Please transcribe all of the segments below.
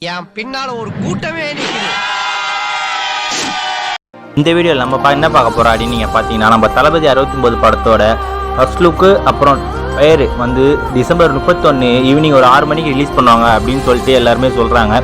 என் பின்னால ஒரு கூட்டமே நிக்குது. இந்த வீடியோவில் நம்ம என்ன பார்க்க போகிறோம் அப்படின்னு நீங்கள் பார்த்தீங்கன்னா, நம்ம தளபதி 69 படத்தோட ஃபர்ஸ்ட் லுக்கு அப்புறம் பேர் வந்து டிசம்பர் 31 ஈவினிங் ஒரு 6 மணிக்கு ரிலீஸ் பண்ணுவாங்க அப்படின்னு சொல்லிட்டு எல்லாருமே சொல்கிறாங்க.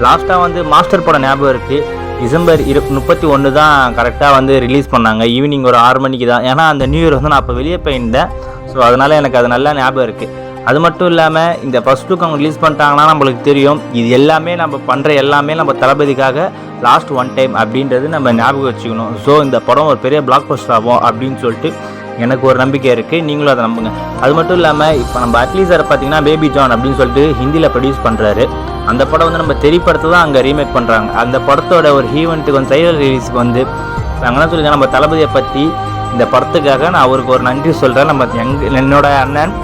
லாஸ்ட்டாக வந்து மாஸ்டர் படம் ஞாபகம் இருக்குது, டிசம்பர் 31 தான் கரெக்டாக வந்து ரிலீஸ் பண்ணாங்க. ஈவினிங் ஒரு 6 மணிக்கு தான். ஏன்னா அந்த நியூ இயர் வந்து நான் அப்போ வெளியே போயிருந்தேன். ஸோ அதனால் எனக்கு அது நல்லா ஞாபகம் இருக்குது. அது மட்டும் இல்லாமல் இந்த ஃபர்ஸ்ட் லுக் அவங்க ரிலீஸ் பண்ணிட்டாங்கன்னா நம்மளுக்கு தெரியும், இது எல்லாமே நம்ம பண்ணுற எல்லாமே நம்ம தளபதிக்காக லாஸ்ட் ஒன் டைம் அப்படின்றது நம்ம ஞாபகம் வச்சுக்கணும். ஸோ இந்த படம் ஒரு பெரிய பிளாக் பஸ்டர் ஆகும் அப்படின்னு சொல்லிட்டு எனக்கு ஒரு நம்பிக்கை இருக்குது. நீங்களும் அதை நம்புங்க. அது மட்டும் இல்லாமல் இப்போ நம்ம அட்லீஸ்ட் சார் பார்த்தீங்கன்னா பேபி ஜான் அப்படின்னு சொல்லிட்டு ஹிந்தியில் ப்ரொடியூஸ் பண்ணுறாரு. அந்த படம் வந்து நம்ம தெரியப்படுத்த தான் அங்கே ரீமேக் பண்ணுறாங்க. அந்த படத்தோட ஒரு ஈவெண்ட்டுக்கு வந்து ட்ரைலர் ரிலீஸுக்கு வந்து நாங்கள் என்ன சொல்லியிருக்கேன், நம்ம தளபதியை பற்றி இந்த படத்துக்காக நான் அவருக்கு ஒரு நன்றி சொல்கிறேன். நம்ம என்னோட அண்ணன்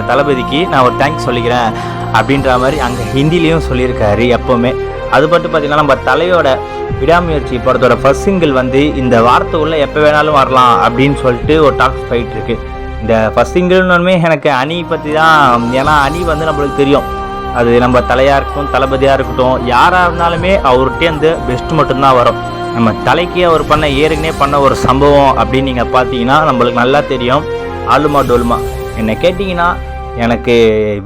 தளபதிக்கு நான் ஒரு தேங்க்ஸ் சொல்லிக்கிறேன் அப்படின்ற மாதிரி அங்கே ஹிந்திலையும் சொல்லியிருக்காரு எப்போவுமே. அது மட்டும் பார்த்திங்கன்னா நம்ம தலையோட விடாமுயற்சி படத்தோட ஃபர்ஸ்ட் சிங்கிள் வந்து இந்த வாரத்துக்குள்ளே எப்போ வேணாலும் வரலாம் அப்படின்னு சொல்லிட்டு ஒரு டாக்ஸ் போயிட்டு இருக்கு. இந்த ஃபர்ஸ்ட் சிங்கிள்னுமே எனக்கு அணி பற்றி தான். ஏன்னா அணி வந்து நம்மளுக்கு தெரியும், அது நம்ம தலையாக இருக்கட்டும் தளபதியாக இருக்கட்டும் யாராக இருந்தாலுமே அவர்கிட்டே அந்த பெஸ்ட் மட்டும்தான் வரும். நம்ம தலைக்கு அவர் பண்ண ஏற்கனவே பண்ண ஒரு சம்பவம் அப்படின்னு நீங்கள் பார்த்தீங்கன்னா நம்மளுக்கு நல்லா தெரியும், ஆலுமா டோலுமா. என்னை கேட்டிங்கன்னா எனக்கு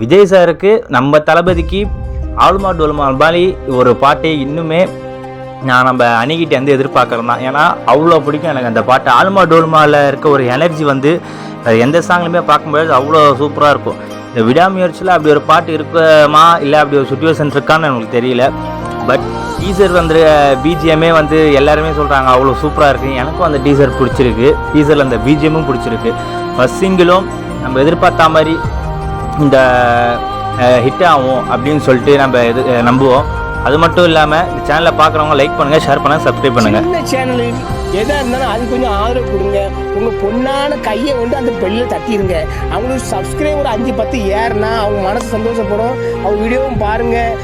விஜய் சாருக்கு நம்ம தளபதிக்கு ஆலுமா டோலுமா மாதிரி ஒரு பாட்டை இன்னுமே நான் நம்ம அணிகிட்டேருந்து எதிர்பார்க்குறேன் தான். ஏன்னா அவ்வளோ பிடிக்கும் எனக்கு அந்த பாட்டு. ஆலுமா டோலுமாவில் இருக்க ஒரு எனர்ஜி வந்து எந்த சாங்லையுமே பார்க்கும்போது அவ்வளோ சூப்பராக இருக்கும். இந்த விடாமுயற்சியில் அப்படி ஒரு பாட்டு இருக்குமா இல்லை அப்படி ஒரு சுச்சுவேஷன் இருக்கான்னு எனக்கு தெரியல. பட் டீசர் வந்து பிஜிஎம்மே வந்து எல்லாருமே சொல்கிறாங்க அவ்வளோ சூப்பராக இருக்குது. எனக்கும் அந்த டீசர் பிடிச்சிருக்கு, டீசரில் அந்த பிஜிஎம்மும் பிடிச்சிருக்கு. ஃபர்ஸ்ட் சிங்கிளும் நம்ம எதிர்பார்த்தா மாதிரி இந்த ஹிட் ஆகும் அப்படின்னு சொல்லிட்டு நம்ம நம்புவோம். அது மட்டும் இல்லாமல் இந்த சேனலை பார்க்குறவங்க லைக் பண்ணுங்கள், ஷேர் பண்ணுங்கள், சப்ஸ்கிரைப் பண்ணுங்கள். இந்த சேனல் எதாக இருந்தாலும் அது கொஞ்சம் ஆதரவு கொடுங்க. உங்கள் பொண்ணான கையை வந்து அந்த பெல்லில் தட்டிடுங்க. அவங்களுக்கு சப்ஸ்கிரைபர் 5-10 ஏறுனா அவங்க மனசு சந்தோஷப்படும். அவங்க வீடியோவும் பாருங்கள்.